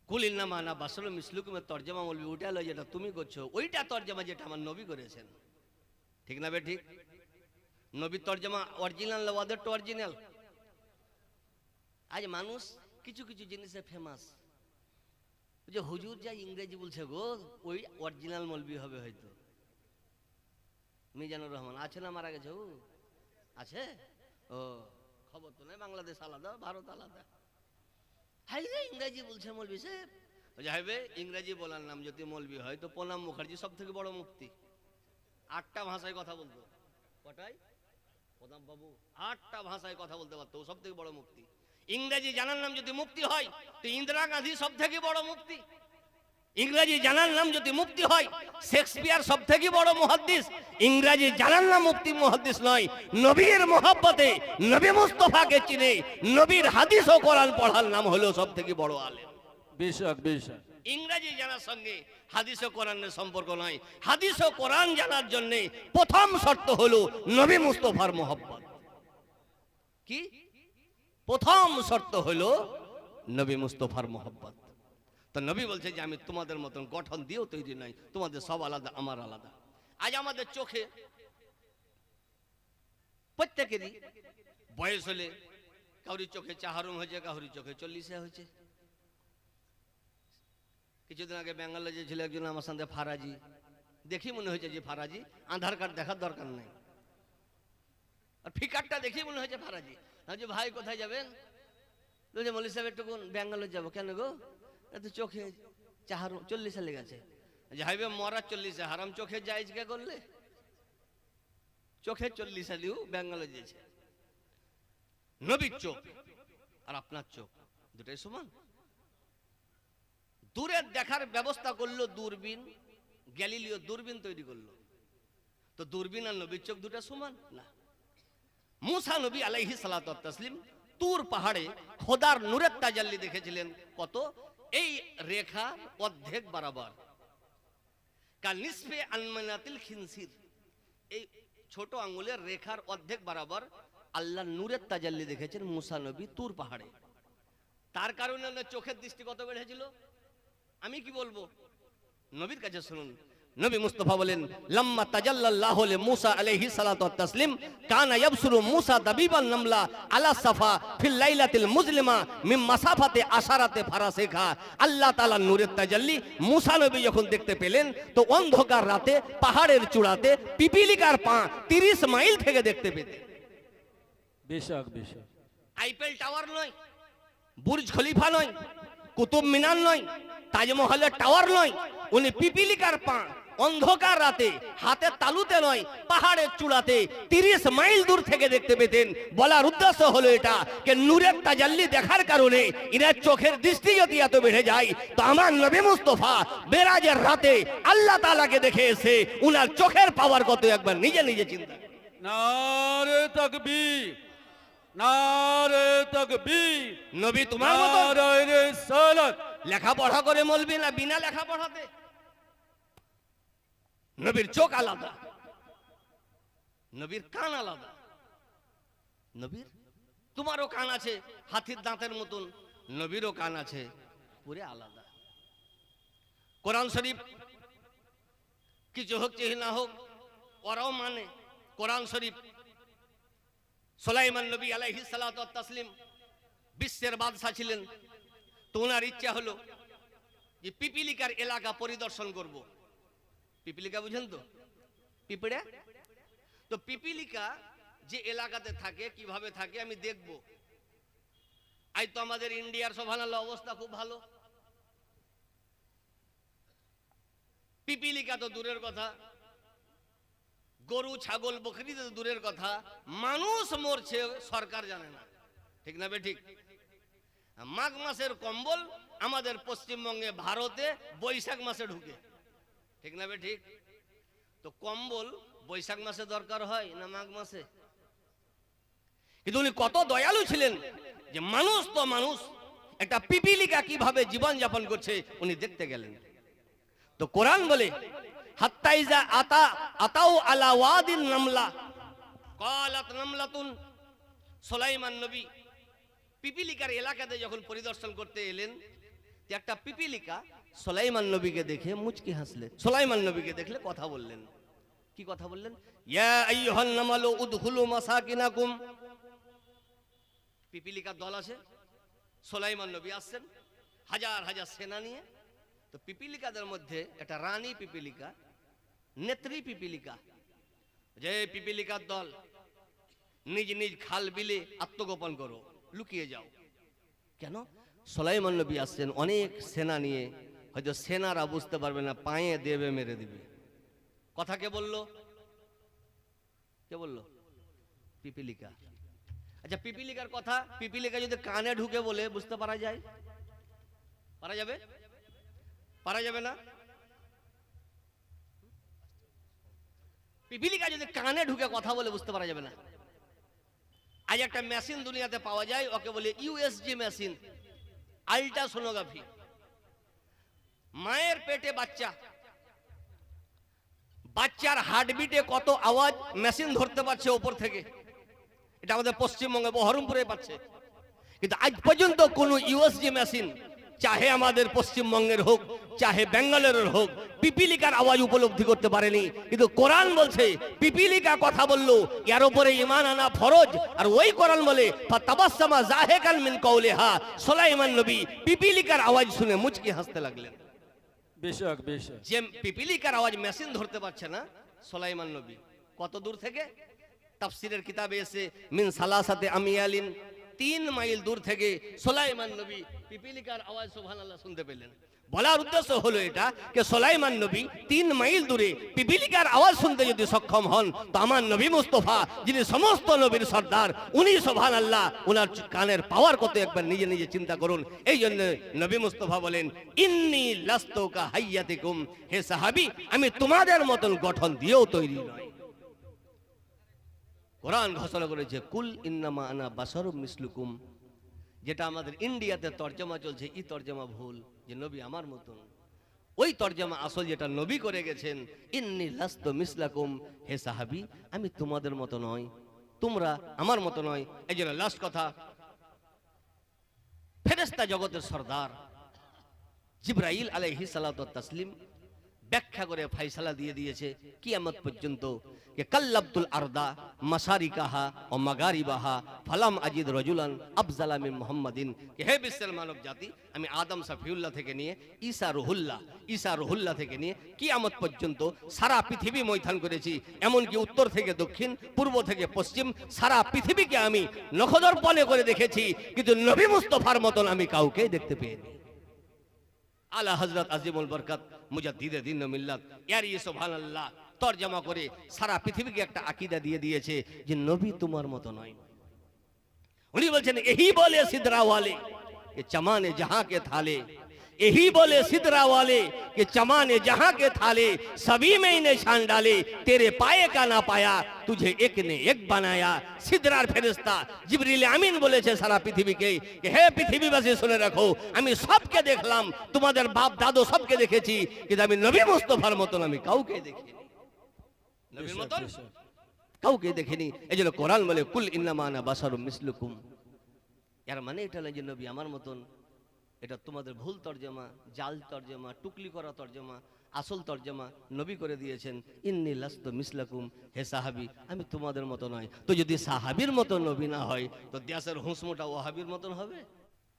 কুলিন্নামা না বাসল মিসলুকুমের তর্জমা বলবি ওটা হলো যেটা তুমি করছো, ওইটা তর্জমা যেটা আমার নবী করেছেন। ঠিক না বে ঠিক? নবীর তর্জমা অরিজিনাল, ওদের তো অরিজিনাল। আজ মানুষ কিছু কিছু জিনিসে ফেমাস, যে হুজুর যা ইংরেজি বলছে গো, ওই অরিজিনাল মলবি হবে হয়তো। মিজানুর রহমান আছে না, মারা গেছে? ও আছে। ও খবর তো নেই, বাংলাদেশ আলাদা, ভারত আলাদা। হাই রে ইংরেজি বলছে মলবি সাহেব। যাইবে ইংরেজি বলার নাম যদি মলবি হয় তো প্রণব মুখার্জি সব থেকে বড় মুফতি, 8টা ভাষায় কথা বলতো। কটাই প্রণব বাবু? 8টা ভাষায় কথা বলতে পারতো, সব থেকে বড় মুফতি। ইংরেজি জানার নাম যদি মুফতি হয় তো ইন্দিরা গান্ধী সব থেকে বড় মুফতি। ইংরেজি জানার নাম যদি মুফতি হয় শেক্সপিয়ার সব থেকে বড় মুহাদ্দিস। ইংরেজি জানার নাম মুফতি মুহাদ্দিস নয়, নবীর মোহাব্বতে নবী মুস্তাফাকে চিনে নবীর হাদিস ও কোরআন পড়ার নাম হলো সব থেকে বড় আলেম। বেশক বেশক। ইংরেজি জানার সঙ্গে হাদিস ও কোরআনের সম্পর্ক নয়। হাদিস ও কোরআন জানার জন্য প্রথম শর্ত হলো নবী মুস্তাফার মোহাব্বত। কি প্রথম শর্ত হলো? নবী মুস্তাফার মোহাব্বত। তো নবী বলছে যে আমি তোমাদের মতন গঠন দিয়েও তৈরি নাই, তোমাদের সব আলাদা, আমার আলাদা। আজ আমাদের চোখে প্রত্যেকেরই বয়স হলে কাউরি চোখে চাহারুম হয়েছে, কাউরি চোখে 40 হয়েছে। কিছুদিন আগে বেঙ্গালোর যে ছিল একজন আমার সঙ্গে ফারাজি, দেখি মনে হয়েছে যে ফারাজি, আধার কার্ড দেখার দরকার নেই, আর ফিকারটা দেখি মনে হয়েছে ফারাজি। যে ভাই কোথায় যাবেন? বলছে মৌলী সাহেব একটু বেঙ্গালোর যাবো। কেন গো? তো চোখে চাহার 40 লেগেছে। যাইবে মরা 40, হারাম চোখে যাইজ কে করলে? চোখে 40 লিও বেঙ্গালোর যেছে। নবীর চোখ আর আপনার চোখ দুটাই সমান। দূরের দেখার ব্যবস্থা করলো দূরবীন, গ্যালিলিও দূরবীন তৈরি করলো। তো দূরবীন আর নবীর চোখ দুটা সমান না। মুসা নবী আলাইহিস সালাতু ওয়াত তাসলিম তুর পাহাড়ে খোদার নূরের তাজাল্লি দেখেছিলেন। কত? এই রেখা অর্ধেক বরাবর, কাল নিসফে আনমানাতিল খিনসির, এই ছোট আঙ্গুলের রেখার অর্ধেক বরাবর আল্লাহর নূরের তাজাল্লি দেখেছেন মুসা নবী তুর পাহাড়ে। তার কারণে চোখের দৃষ্টি কত বেড়েছিল আমি কি বলবো, নবীর কাছে শুনুন। নবী মুস্তাফা বলেন, লাম্মা তাজাল্লাল্লাহু লি মুসা আলাইহিস সালাতু ওয়াত তাসলিম কানা ইয়াবসুরু মুসা দাবিবান নামলা আলা সাফা ফিল লাইলাতিল মুজলিমা মিন মাসাফাতে আশারাতে ফারাসিখা। আল্লাহ তাআলার নূরের তাজাল্লি মুসা নবী যখন দেখতে পেলেন তো অন্ধকার রাতে পাহাড়ের চূড়াতে পিপিলিকার পা 30 মাইল থেকে দেখতে পেতেন। বেশক বেশক। আইফেল টাওয়ার নয়, বুর্জ খলিফা নয়, কুতুব মিনার নয়, তাজমহলের টাওয়ার নয়, উনি পিপিলিকার পা অন্ধকার রাতে হাতে তালুতে নয়, পাহাড়ের চূড়াতে 30 মাইল দূর থেকে দেখতে পেতেন। বলার উদ্দেশ্য হলো এটা যে নূরের তাজাল্লি দেখার কারণে ইনার চোখের দৃষ্টি যদি এত বেড়ে যায় তো আমার নবী মুস্তাফা বেরাজের রাতে আল্লাহ তাআলাকে দেখে এসে উনার চোখের পাওয়ার কত একবার নিজে নিজে চিন্তা। নারে তাকবীর, নারে তাকবীর। নবী তোমার মতো নারে রিসালাত। লেখাপড়া করে মলবি না বিনা লেখাপড়াতে? নবীর চোখ আলাদা, নবীর কান আলাদা। নবীর তোমারও কান আছে হাতির দাঁতের মতন, নবীরও কান আছে পুরো আলাদা। কোরআন শরীফ কিছু হোক চেয়ে না হোক ওরাও মানে কোরআন শরীফ। সুলাইমান নবী আলাইহিস সালাতু ওয়াত তাসলিম বিশ্বের বাদশা ছিলেন। তো ওনার ইচ্ছা হলো যে পিপিলিকার এলাকা পরিদর্শন করব। পিপিলিকা বুঝেন তো? পিঁপড়ে। তো পিপিলিকা যে এলাকাতে থাকে কিভাবে থাকে আমি দেখব। আজ তো আমাদের ইন্ডিয়ার সুবহানাল্লাহ অবস্থা খুব ভালো। পিপিলিকা তো দূরের কথা, গরু ছাগল বকরি তো দূরের কথা, মানুষ মরছে সরকার জানে না। ঠিক না বে ঠিক? মাঘ মাসের কম্বল আমাদের পশ্চিমবঙ্গে ভারতে বৈশাখ মাসে ঢুকে। ঠিক না বে ঠিক? তো কম্বল বৈশাখ মাসে দরকার হয় না মাঘ মাসে? কিন্তু উনি কত দয়ালু ছিলেন যে মানুষ তো মানুষ, একটা পিপিলিকা কিভাবে জীবন যাপন করছে উনি দেখতে গেলেন। তো কোরআন বলে হাত্তা ইজা আতাউ আলা ওয়াদিন নামলা ক্বালাত নামলাতুন। সুলাইমান নবী পিপিলিকার এলাকাতে যখন পরিদর্শন করতে এলেন তো একটা পিপিলিকা সুলাইমান নবীকে দেখে মুচকি হাসলেন, সুলাইমান নবীকে দেখলে কথা বললেন। কি কথা বললেন? ইয়া আইয়ুহান নামালু উদখুলু মাসাকিনাকুম। পিপিলিকার দল আছে, সুলাইমান নবী আসছেন হাজার হাজার সেনা নিয়ে। তো পিপিলিকাদের মধ্যে একটা রানী পিপিলিকা, নেত্রী পিপিলিকা, যে পিপিলিকার দল নিজ নিজ খাল বিলে আত্মগোপন করো, লুকিয়ে যাও। কেন? সুলাইমান নবী আসছেন অনেক সেনা নিয়ে, হয়তো সেনারা বুঝতে পারবে না, পায়ে দেবে, মেরে দিবে। কথা কে বললো? কে বললো? পিপিলিকা। আচ্ছা, পিপিলিকার কথা পিপিলিকা যদি কানে ঢুকে বলে বুঝতে পারা যায়? পারা যাবে? পারা যাবে না? পিপিলিকা যদি কানে ঢুকে কথা বলে বুঝতে পারা যাবে না? আজ একটা মেশিন দুনিয়াতে পাওয়া যায়, ওকে বলে ইউএসজি মেশিন, আল্ট্রাসোনোগ্রাফি। মায়ের পেটে বাচ্চা, বাচ্চার হার্টবিটে কত আওয়াজ মেশিন ধরতে পারছে ওপর থেকে। এটা আমাদের পশ্চিমবঙ্গে বহরমপুরে পাচ্ছে। কিন্তু আজ পর্যন্ত কোন ইউএসজি মেশিন, চাহে আমাদের পশ্চিমবঙ্গের হোক চাহে বেঙ্গালুরুর হোক, পিপিলিকার আওয়াজ উপলব্ধি করতে পারেনি। কিন্তু কোরআন বলছে পিপিলিকা কথা বললো, এর উপরে ঈমান আনা ফরজ। আর ওই কোরআন বলে ফাতাবাসসামা যাহিকান মিন কওলিহা, সুলাইমান নবী পিপিলিকার আওয়াজ শুনে মুচকি হাসতে লাগলেন। বেশক বেশক। যে পিপিলিকার আওয়াজ মেশিন ধরতে পারছে না, সুলাইমান নবী কত দূর থেকে? তাফসীরের কিতাবে এসে মিন সালাসাতে আমিয়ালিন, 3 মাইল দূর থেকে সুলাইমান নবী পিপিলিকার আওয়াজ সুবহানাল্লাহ শুনতে পেলেন। বলার উদ্দেশ্য হলো এটা যে সুলাইমান নবী 3 মাইল দূরে পিপিলিকার আওয়াজ শুনতে যদি সক্ষম হন, তো আমার নবী মুস্তাফা যিনি সমস্ত নবীর সর্দার, উনি সুবহানাল্লাহ, ওনার কানের পাওয়ার কত একবার নিজে নিজে চিন্তা করুন। এই জন্য নবী মুস্তাফা বলেন ইন্নী লাস্তু কা হাইয়াতিকুম, হে সাহাবী আমি তোমাদের মতন গঠন দিয়েও তৈরি নই। কোরআন ঘোষণা করেছে কুল ইন্নামা আনা বাশারুম মিসলুকুম। যেটা আমাদের ইন্ডিয়াতে তর্জমা চলছে, এই তর্জমা ভুল, যে নবী আমার মতন। ওই তর্জমা আসল যেটা নবী করে গেছেন, ইন্নী লাস্তু মিসলাকুম, হে সাহাবী আমি তোমাদের মতো নই, তোমরা আমার মতো নয়। এই জন্য লাস্ট কথা, ফেরেশতা জগতের সর্দার জিবরাইল আলাইহিস সালাতু ওয়াত তাসলিম ব্যাখ্যা করে ফয়সালা দিয়ে দিয়েছে কিয়ামত পর্যন্ত, যে কাল্লাবতুল আরদা মাসারিকাহা ও মাগারিবাহা ফালাম আজিদ রাজুলান আফজালা মিন মুহাম্মাদিন। কে হে বিশ্বের মানব জাতি, আমি আদম সাফিউল্লাহ থেকে নিয়ে ঈসা রুহুল্লাহ থেকে নিয়ে কিয়ামত পর্যন্ত সারা পৃথিবী মৈথান করেছি। এমনকি উত্তর থেকে দক্ষিণ, পূর্ব থেকে পশ্চিম, সারা পৃথিবীকে আমি নখদর্পণে করে দেখেছি, কিন্তু নবী মুস্তাফার মতন আমি কাউকে দেখতে পেইনি। আলা হযরত আজিমুল বরকত মুজাদ্দিদে দ্বীন ও মিল্লাত, ইয়ার সুবহানাল্লাহ তরজমা করে সারা পৃথিবীকে একটা আকীদা দিয়ে দিয়েছে যে নবী তোমার মতো নয়। উনি বলছেন यही बोले सिदरा वाले कि चमाने जहां के थाले, यही बोले सिदरा वाले कि चमाने जहां के थाले, सभी में इन्हें शान डाले, तेरे पाए का ना पाया तुझे एक ने एक बनाया। সিদরার ফেরেশতা জিবরিল আমিন বলেছে সারা পৃথিবীকে, হে পৃথিবীবাসী শুনে রাখো, আমি সবকে দেখলাম, তোমাদের বাপ দাদু সবকে দেখেছি, কিন্তু আমি নবী মুস্তাফার মতন আমি কাউকে দেখিনি, নবীর মতন কাউকে দেখিনি। এই জন্য কোরআন বলে কুল ইন্নামা আনা বাশারুম মিসলুকুম। এর মানে এটা না যে নবী আমার মতন। এটা তোমাদের ভুল তরজমা, জাল তরজমা, টুকলি করা তরজমা। আসল তরজমা নবী করে দিয়েছেন ইন্নী লাস্তু মিসলাকুম, হে সাহাবী আমি তোমাদের মতো নয়। তো যদি সাহাবীর মতো নবী না হয়, তো দেশের হুঁসমোটা ওয়াহাবীর মতন হবে?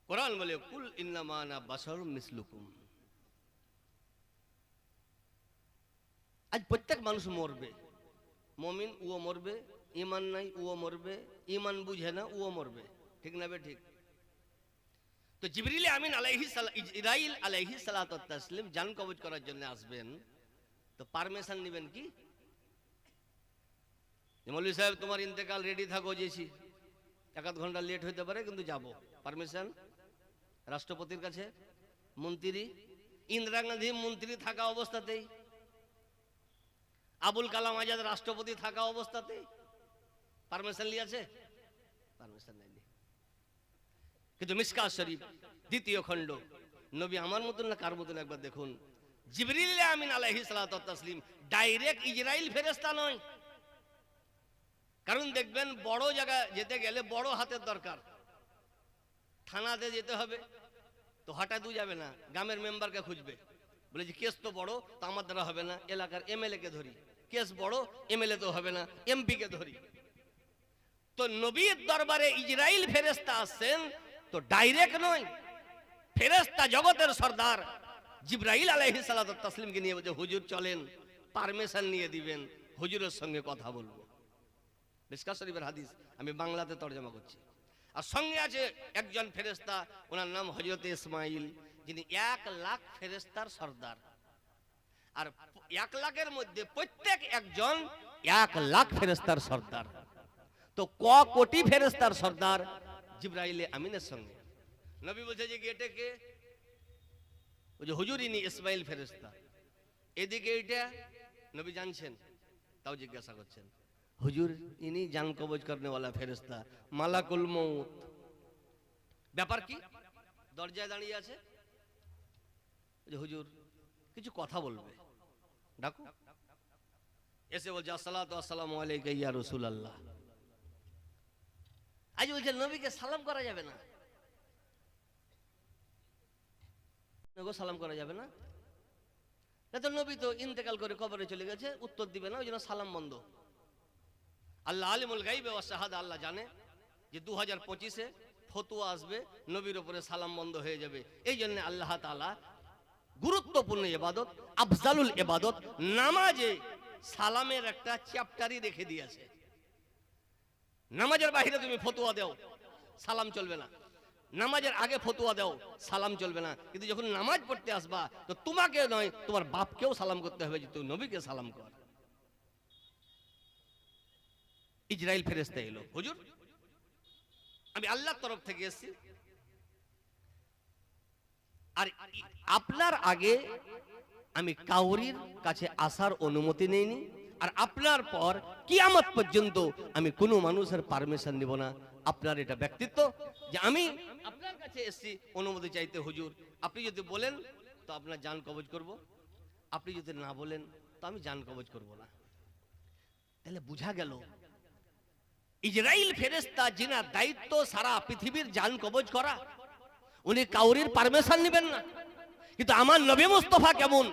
কোরআন বলে কুল ইন্নামা আনা বাশারুম মিসলুকুম। আজ প্রত্যেক মানুষ মরবে, মুমিন ও মরবে, ঈমান নাই ও মরবে, ঈমান বুঝে না ও মরবে, ঠিক না বে ঠিক? তো জিবরিল আমিন ইসরাইল আলাইহিস সালাতু ওয়াত তাসলিম জান কবজ করার জন্য আসবেন, তো পারমিশন নেবেন কি? মৌলভী সাহেব তোমার ইন্তেকাল রেডি থাকো, যেছি 1-2 ঘন্টা লেট হইতে পারে কিন্তু যাব। পারমিশন রাষ্ট্রপতির কাছে, মন্ত্রী, ইন্দিরা গান্ধী মন্ত্রী থাকা অবস্থাতেই, আবুল কালাম আজাদ রাষ্ট্রপতি থাকা অবস্থাতেই পারমিশন লিয়েছে? পারমিশন নেই। কিন্তু মিশকাত শরীফ 2য় খণ্ড, নবী আমার মতন না কার মতন একবার দেখুন। জিবরিল আমিন আলাইহিস সালাতু ওয়াত তাসলিম ডাইরেক্ট ইসরাইল ফেরেশতা নয়। কারণ দেখবেন বড় জায়গা যেতে গেলে বড় হাতের দরকার। থানাতে যেতে হবে, তো হঠাৎ যাবে না, গ্রামের মেম্বারকে খুঁজবে, বলে যে কেস তো বড়, তো আমার দ্বারা হবে না, এলাকার এমএলএ কে ধরি, কেস বড়, এমএলএ তো হবে না, এমপি কে ধরি। তো নবীর দরবারে ইজরাইল ফেরেশতা আসছেন, তো ডাইরেক্ট নয়, ফেরেশতা জগতের সর্দার জিবরাইল আলাইহিস সালাতু ওয়াস তাসলিমকে নিয়ে বলছে হুজুর চলেন, পারমিশন নিয়ে দিবেন, হুজুরের সঙ্গে কথা বলবো। মিশকাত শরীফের হাদিস, আমি বাংলাতে তরজমা করছি। আর সঙ্গে আছে একজন ফেরেশতা, ওনার নাম হযরত ইসমাইল, যিনি 1,00,000 ফেরেশতার সর্দার। আর 1,00,000-এর মধ্যে প্রত্যেক একজন 1,00,000 ফেরেশতার সর্দার। তো কোটি ফেরেশতার সর্দার জিবরাইল আমিনের সঙ্গে। নবী বলছে যে গেটে কে? ওই যে হুজুর ইনি ইসমাইল ফেরেশতা। এদিকে এটা নবী জানছেন, তাও জিজ্ঞাসা করছেন, হুজুর ইনি জান কবজ করনে वाला ফেরেশতা মালাকুল মউত। ব্যাপার কি? দরজায় দাঁড়িয়ে আছে, যে হুজুর কিছু কথা বলবে, ডাকো। এসে বলছে আসসালাতু আসসালামু আলাইকা ইয়া রাসূলুল্লাহ। আজ বলছে নবীকে সালাম করা যাবে না, সালাম করা যাবে না, তো নবী তো ইন্তেকাল করে কবরে চলে গেছে, উত্তর দিবে না, ওই জন্য সালাম বন্ধ। আল্লাহ আলিমুল গায়ব ওয়া শাহাদা, আল্লাহ জানে যে 2025-এ ফতোয়া আসবে, নবীর উপরে সালাম বন্ধ হয়ে যাবে। এই জন্য আল্লাহ তাআলা গুরুত্বপূর্ণ ইবাদত, আফজালুল ইবাদত নামাজে সালামের একটা চ্যাপ্টারই রেখে দিয়েছে। নামাজের বাইরে তুমি ফতোয়া দাও, সালাম চলবে না। নামাজের আগে ফতোয়া দাও, সালাম চলবে না। কিন্তু যখন নামাজ পড়তে আসবা, তো তোমাকে নয়, তোমার বাপকেও সালাম করতে হবে, যে তুই নবীকে সালাম কর। ইজরাইল ফেরেশতা এলো, হুজুর আমি আল্লাহর তরফ থেকে এসেছি, আর আপনার আগে আমি কাউরির কাছে আসার অনুমতি নেইনি, আর আপনার পর কিয়ামত পর্যন্ত আমি কোনো মানুষের পারমিশন নিব না। আপনার এটা ব্যক্তিত্ব যে আমি আপনার কাছে এসেছি অনুমতি চাইতে, হুজুর আপনি যদি বলেন তো আপনার জান কবজ করব, আপনি যদি না বলেন তো আমি জান কবজ করব না। তাহলে বুঝা গেল ইজরাইল ফেরেশতা যিনার দায়িত্ব সারা পৃথিবীর জান কবজ করা, উনি কাউরির পারমিশন নেবেন না। কিন্তু আমার নবী মুস্তাফা কেমন,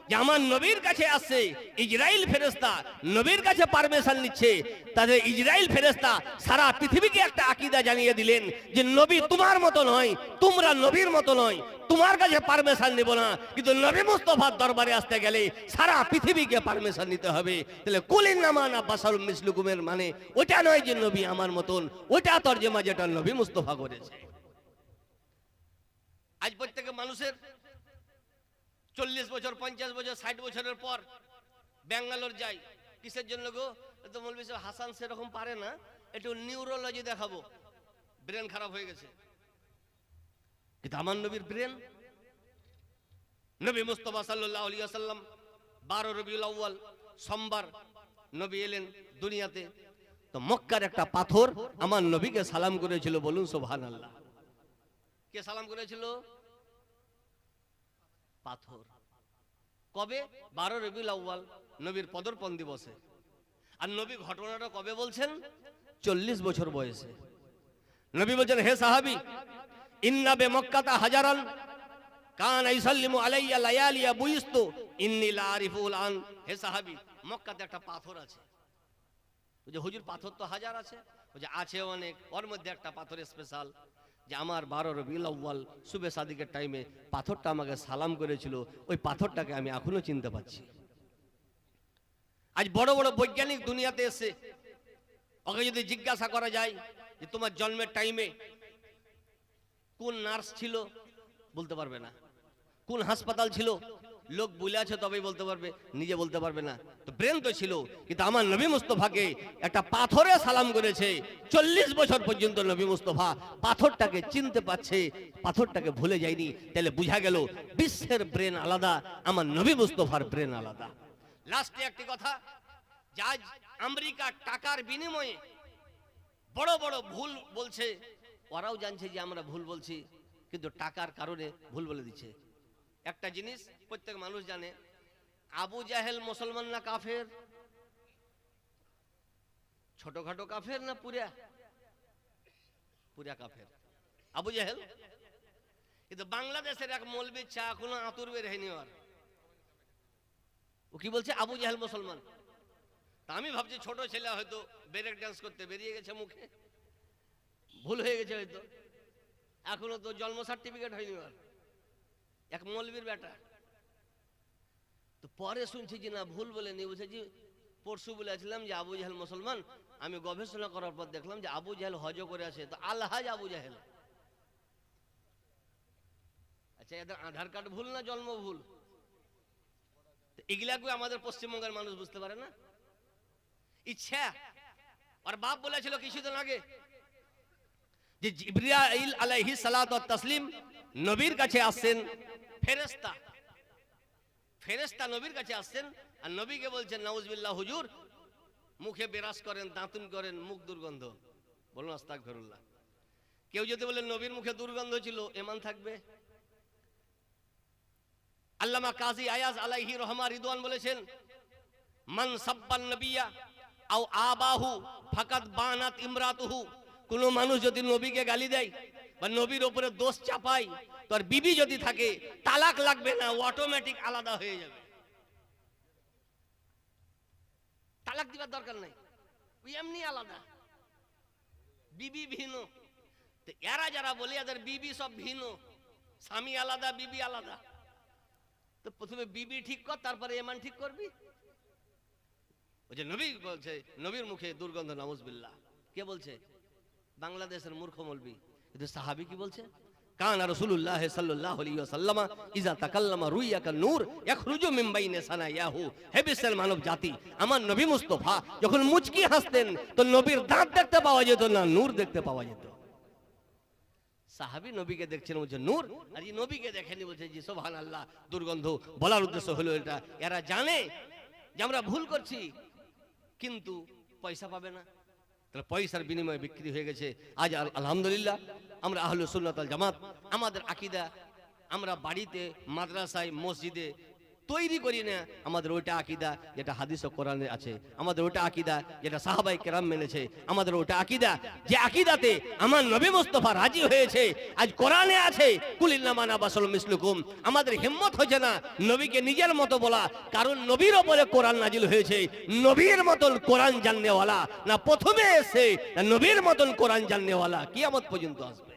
যে আমার নবীর কাছে আসছে ইজরাইল ফেরেশতা, নবীর কাছে পারমিশন নিচ্ছে। তাদের ইজরাইল ফেরেশতা সারা পৃথিবীকে একটা আকীদা জানিয়ে দিলেন যে নবী তোমার মতো নয়, তোমরা নবীর মতো নয়, তোমার কাছে পারমিশন নেব না। কিন্তু নবী মুস্তাফার দরবারে আসতে গেলে সারা পৃথিবীকে পারমিশন নিতে হবে। তাহলে কুলিন্নামা না বাশারুম মিসলুকুমের মানে ওটা নয় যে নবী আমার মতন, ওটা তরজমা যেটা নবী মুস্তাফা করেছে। আজ প্রত্যেক মানুষের 40 বছর, 50 বছর, 60 বছরের পর ব্যাঙ্গালোর যাই, কিসের জন্য গো? তো মৌলভী সাহেব হাসান সেরকম পারে না, একটু নিউরোলজি দেখাবো, ব্রেন খারাপ হয়ে গেছে। কিন্তু আমার নবীর ব্রেন, নবী মুস্তাফা সাল্লাল্লাহু আলাইহি ওয়াসাল্লাম 12 রবিউল আউয়াল সোমবার নবী এলেন দুনিয়াতে। তো মক্কার একটা পাথর আমার নবীকে সালাম করেছিল, বলুন সুবহানাল্লাহ। কে সালাম করেছিল? পাথর। কবে? 12 রবিউল আউয়াল, নবীর পদার্পণ দিবসে। আর নবী ঘটনাটা কবে বলছেন? 40 বছর বয়সে। নবী বলছেন, হে সাহাবী, ইন্না বে মক্কাতা হাজারান কান ইসাল্লিমু আলাইয়া লায়ালিয়া বুইস্তু ইন্নী লা আরিফুল আন। হে সাহাবী, মক্কাতে একটা পাথর আছে। ওই যে হুজুর পাথর তো হাজার আছে, ওই যে আছে অনেক, ওর মধ্যে একটা পাথর স্পেশাল, যে আমার 12 রবিউল আউয়াল সুবে সাদিকের টাইমে পাথরটা আমাকে সালাম করেছিল, ওই পাথরটাকে আমি এখনো চিনতে পারছি। আজ বড় বড় বৈজ্ঞানিক দুনিয়াতে এসে ওকে যদি জিজ্ঞাসা করা যায় যে তোমার জন্মের টাইমে কোন নার্স ছিল, বলতে পারবে না। কোন হাসপাতাল ছিল, লোক বলে আছে তবেই বলতে পারবে, নিজে বলতে পারবে না। তো ব্রেন তো ছিল, কিন্তু আমার নবী মুস্তাফাকে একটা পাথরে সালাম করেছে। 40 বছর পর্যন্ত নবী মুস্তাফা পাথরটাকে চিনতে পারছে, পাথরটাকে ভুলে যায়নি। তাহলে বুঝা গেল বিশ্বের ব্রেন আলাদা, আমার নবী মুস্তাফার ব্রেন আলাদা। লাস্টে একটি কথা, যে আজ আমেরিকা টাকার বিনিময়ে বড় বড় ভুল বলছে, ওরাও জানছে যে আমরা ভুল বলছি, কিন্তু টাকার কারণে ভুল বলে দিচ্ছে। একটা জিনিস প্রত্যেক মানুষ জানে, আবু জাহেল মুসলমান না কাফের? ছোটখাটো কাফের না পুরা পুরা কাফের? আবু জাহেল কিন্তু বাংলাদেশের এক মৌলবীর চা এখনো আতুর বের হয়নি। আর ও কি বলছে, আবু জাহেল মুসলমান। তা আমি ভাবছি ছোট ছেলে হয়তো ব্রেক ডান্স করতে বেরিয়ে গেছে মুখে, ভুল হয়ে গেছে হয়তো, এখনো তো জন্ম সার্টিফিকেট হয়নি। আর এক মৌলবীর বেটা। তো পরে শুনছি যে না, ভুল বলে নি, বুঝেছি পরশু বলেছিলাম যে আবু জাহেল মুসলমান। আমি গবেষণা করার পর দেখলাম যে আবু জাহেল হজ করে আছে, তো আলহাজ আবু জাহেল। আচ্ছা, এদের আধার কার্ড ভুল না জন্ম ভুল? এগুলাকে আমাদের পশ্চিমবঙ্গের মানুষ বুঝতে পারে না। ইচ্ছা আর বাপ বলেছিল কিছুদিন আগে যে জিবরাইল আলাইহিস সালাতু ওয়াত তাসলিম নবীর কাছে আসছেন, ফেরেশতা ফেরেশতা নবীর কাছে আসছেন, আর নবীকে বলছেন নাউজুবিল্লাহ হুজুর মুখে বেরাস করেন, দাঁতুন করেন, মুখ দুর্গন্ধ। বলুন আস্তাগফিরুল্লাহ। কেউ যদি বলে নবীর মুখে দুর্গন্ধ ছিল, ঈমান থাকবে? আল্লামা কাজী আয়াজ আলাইহি রহমা রিদওয়ান বলেছেন, মান সাব্বান নবিয়া আও আবাহু ফাকাদ বানাত ইমরাতুহু। কোন মানুষ যদি নবীকে গালি দেয় বা নবীর উপরে দোষ চাপায়, তোর বিবি যদি থাকে তালাক লাগবে না, অটোমেটিক আলাদা হয়ে যাবে, তালাক দিবার দরকার নাই, ওই এমনি আলাদা, বিবি ভিন্ন। তো এরা যারা বলে এদের বিবি সব ভিন্ন, স্বামী আলাদা বিবি আলাদা, তো প্রথমে বিবি ঠিক কর, তারপরে ঈমান ঠিক করবি। ওই যে নবী বলছে নবীর মুখে দুর্গন্ধ, নাউজুবিল্লাহ। কে বলছে? বাংলাদেশের মূর্খ মৌলবি। কিন্তু সাহাবী কি বলছে? কানা রাসূলুল্লাহ সাল্লাল্লাহু আলাইহি ওয়াসাল্লাম ইজা তাকাল্লামা রুইয়াকা নূর ইখরুজু মিন বাইনি সানায়াহু। হে বিশ্বের মানব জাতি, আমার নবী মুস্তাফা যখন মুচকি হাসতেন তো নবীর দাঁত দেখতে পাওয়া যেত না, নূর দেখতে পাওয়া যেত। সাহাবী নবীকে দেখছেন, বলছে নূর, আর এই নবীকে দেখেনি, বলছে জি সুবহানাল্লাহ, দুর্গন্ধ। বলার উদ্দেশ্য হলো এটা, এরা জানে যে আমরা ভুল করছি কিন্তু পয়সা পাবে না, তাহলে পয়সার বিনিময়ে বিক্রি হয়ে গেছে। আজ আলহামদুলিল্লাহ আমরা আহলুস সুন্নাত ওয়াল জামাত, আমাদের আকীদা আমরা বাড়িতে, মাদ্রাসায়, মসজিদে তৈরি করি না। আমাদের ওইটা আকীদা যেটা হাদিস ও কোরআনে আছে, আমাদের ওইটা আকীদা যেটা সাহাবায়ে কেরাম মেনেছে, আমাদের ওইটা আকীদা যে আকীদাতে আমার নবী মুস্তাফা রাজি হয়েছে। আজ কোরআনে আছে কুলিল্লামা না বাসাল মিসলুকুম। আমাদের হিম্মত হচ্ছে না নবীকে নিজের মতো বলা, কারণ নবীর উপরে কোরআন নাজিল হয়েছে। নবীর মতন কোরআন জাননেওয়ালা না প্রথমে এসে, না নবীর মতন কোরআন জাননেওয়ালা কিয়ামত পর্যন্ত আসবে।